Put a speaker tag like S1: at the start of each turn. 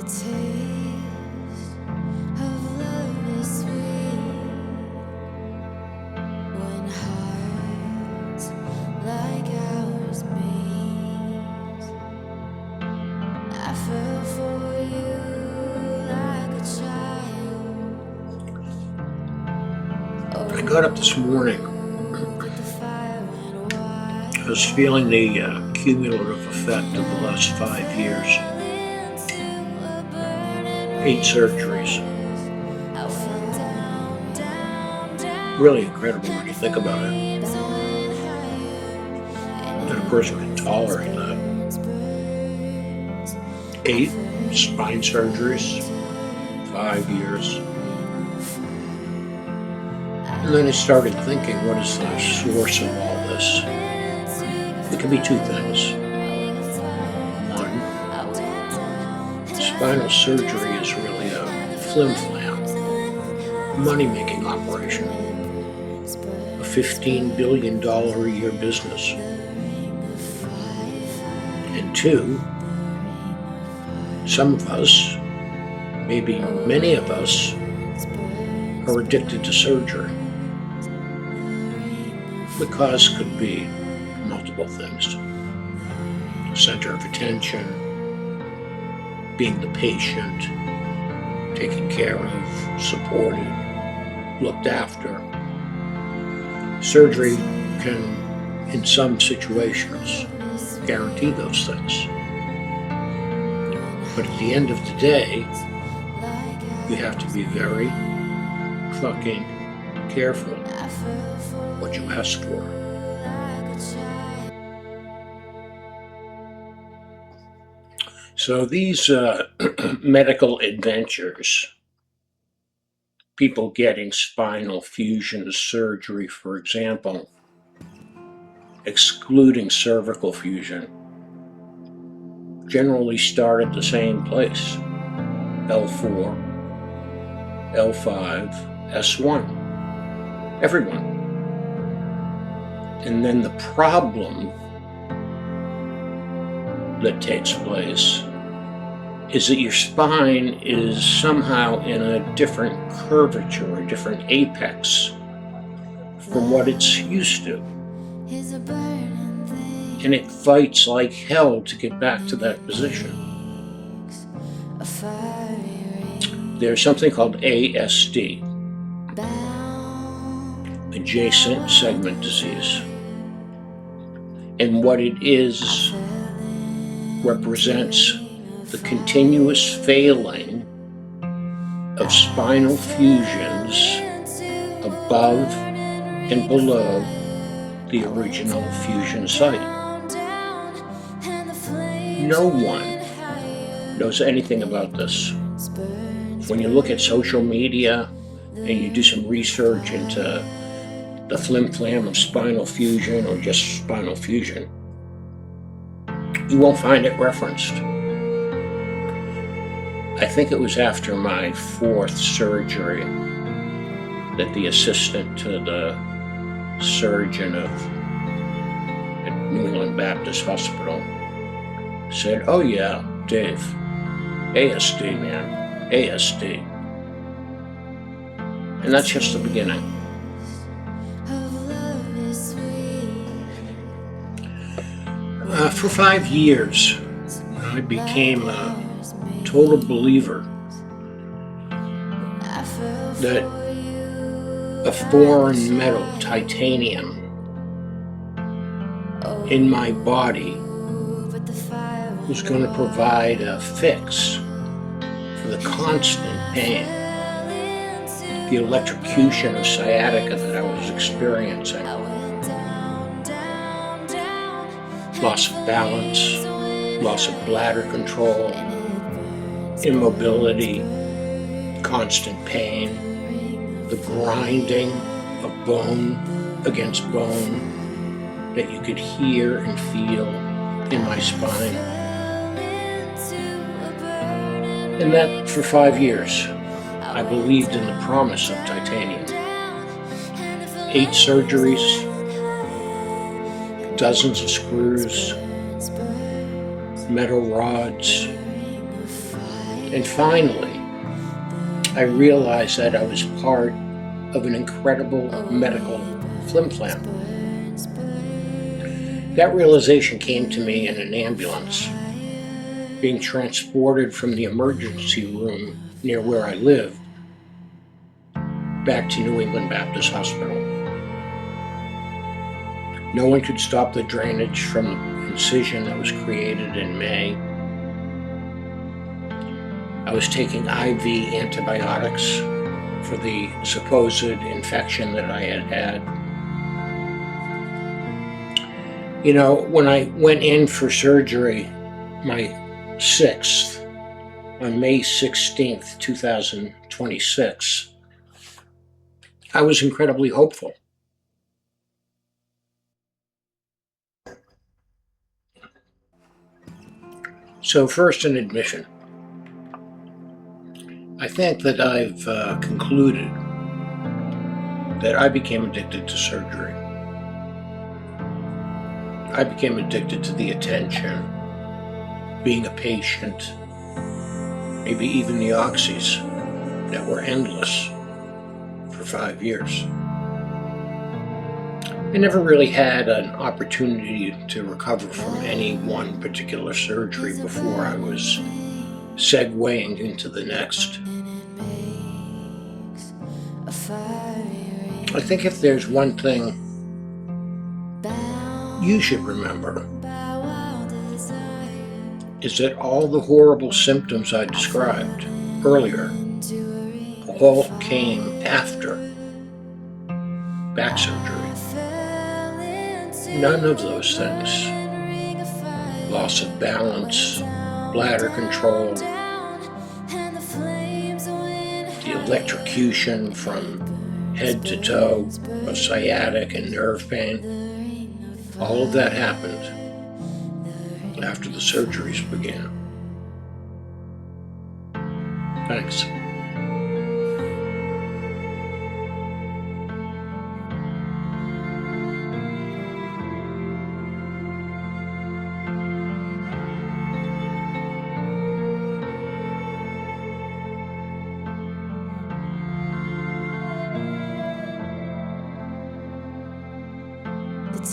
S1: I got up this morning. I was feeling the cumulative effect of the last 5 years. 8 surgeries. Really incredible when you think about it. That a person can tolerate that. 8 spine surgeries, 5 years. And then I started thinking, what is the source of all this? It could be 2 things. 1, spinal surgery is really a flim-flam, money-making operation, a $15 billion a year business. And 2, some of us, maybe many of us, are addicted to surgery. The cause could be multiple things. Center of attention, being the patient, taken care of, supported, looked after. Surgery can, in some situations, guarantee those things. But at the end of the day, you have to be very fucking careful what you ask for. So these medical adventures, people getting spinal fusion surgery, for example, excluding cervical fusion, generally start at the same place, L4, L5, S1, everyone. And then the problem that takes place is that your spine is somehow in a different curvature, a different apex from what it's used to. And it fights like hell to get back to that position. There's something called ASD, adjacent segment disease. And what it is represents the continuous failing of spinal fusions above and below the original fusion site. No one knows anything about this. When you look at social media and you do some research into the flim-flam of spinal fusion or just spinal fusion, you won't find it referenced. I think it was after my 4th surgery that the assistant to the surgeon at New England Baptist Hospital said, "Oh yeah, Dave, ASD, man, ASD." And that's just the beginning. For 5 years, I became a total believer that a foreign metal, titanium, in my body was going to provide a fix for the constant pain, the electrocution of sciatica that I was experiencing. Loss of balance, loss of bladder control, immobility, constant pain, the grinding of bone against bone that you could hear and feel in my spine. And that for 5 years, I believed in the promise of titanium. 8 surgeries, dozens of screws, metal rods, And finally, I realized that I was part of an incredible medical flim-flam. That realization came to me in an ambulance, being transported from the emergency room near where I lived back to New England Baptist Hospital. No one could stop the drainage from the incision that was created in May. I was taking IV antibiotics for the supposed infection that I had had. You know, when I went in for surgery, my 6th, on May 16th, 2026, I was incredibly hopeful. So first, an admission. I think that I've concluded that I became addicted to surgery. I became addicted to the attention, being a patient, maybe even the oxys that were endless for 5 years. I never really had an opportunity to recover from any one particular surgery before I was segueing into the next. I think if there's one thing you should remember, is that all the horrible symptoms I described earlier all came after back surgery. None of those things, loss of balance, bladder control, the electrocution from head to toe of sciatic and nerve pain, all of that happened after the surgeries began. Thanks.
S2: The